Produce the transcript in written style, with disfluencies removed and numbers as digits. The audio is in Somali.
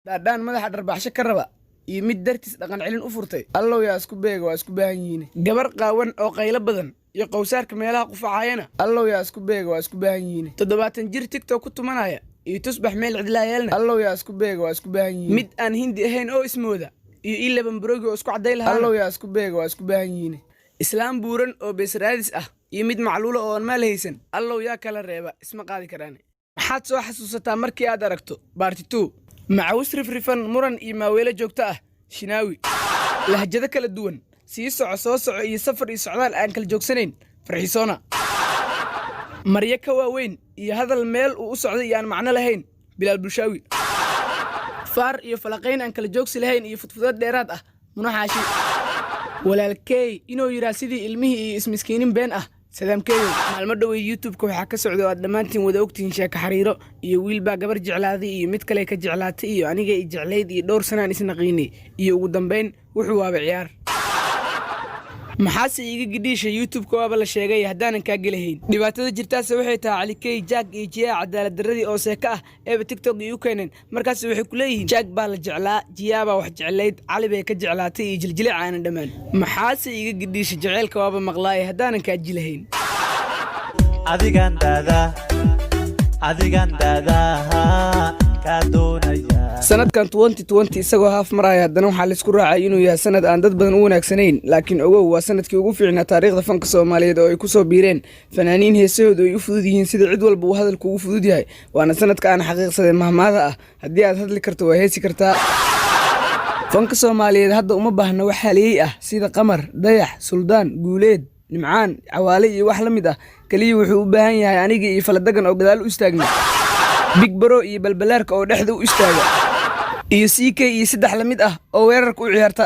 daadaan madaxa dharbaaxsho ka raba iyo mid dartiis dhaqan celin u furtay allow yaa isku beega waa isku baahan yihiin gabar qaawan oo qaylo badan iyo qowsaarka meelaha qufacaayana allow yaa isku beega waa isku baahan yihiin 70 jir TikTok ku tumanaya iyo tusbax meel cidlaa yeelna allow yaa isku beega waa isku baahan yihiin mid aan hindi ahayn oo ismooda iyo 11 baroogi oo isku caday lahaa allow yaa isku beega waa isku baahan yihiin islaam buuran oo beesraadis ah iyo mid macluula oo aan maal haysan allow yaa kala reeba isma qaadi karaan maxaad soo xasuusataa markii aad aragto Part 2 معوس رفرفن مرن إما ويلا جوكتاه شناوي لهجة كلا دوان سيسع صوصع يسافر يسعدان أنكل جوكسنين فرحيسونا مريكا وين هذا الميل وسعودي يعني معنا لهين بلا البلشاوي فار يفلقين أنكل جوكس لهين يفتفضات ديرات مناحاشي ولا الكي إنو يراسيدي ilmihii ismiskiinin been ah سلام كيو معلومات دوي يوتيوب كو waxaa ka socdo aad dhamaantiin wada ogtiin sheeka xariiro iyo wiil baa gabar jeclaaday iyo mid kale ka jeclaatay iyo aniga i jeclayd iyo dhowr sanaan isnaqiinay iyo ugu dambeyn wuxuu waaba ciyaar maxaase iga gidhiisha youtube ko waaba la sheegay hadaanan ka gelahayn dhibaatada jirtaas waxay tahay Ali Kay Jag iyo Jiya cadaalad daradii oo seeka ah ee TikTok iyo keenan markaas waxay ku leeyihiin Jag baa la jeclaa Jiya baa wax jeclayd Ali bay ka jeclaatay iyo jiljilic aan dhamaan maxaase iga gidhiisha jaceelka waaba maqlaay hadaanan ka jilahayn adigan dada ka doonaya sanadkan 2020 isagoo haaf maraya haddana waxaa la isku raacay inuu yahay sanad aan dad badan u wanaagsanayn laakiin ogow waa sanadkii ugu fiicnaa taariikhda fanka Soomaaliyeed oo ay ku soo biireen fanaaniin heesahoodu ay u fudud yihiin sida cid walba uu hadalku ugu fudud yahay waana sanadka aan xaqiiqsaday mahmaada ah haddii aad hadli karto waa heesi kartaa fanka Soomaaliyeed hadda uma baahna wax haliyay ah sida Qamar Dayax Suldaan Guuleed Nimcaan Cawaale iyo wax la mid ah kaliya wuxuu u baahan yahay aniga iyo faladagan oo gadaal u istaagna Big Bro iyo balbalaarka oo dhexda u istaaga iyo CK iyo saddex la mid ah oo weerarka u ciyaarta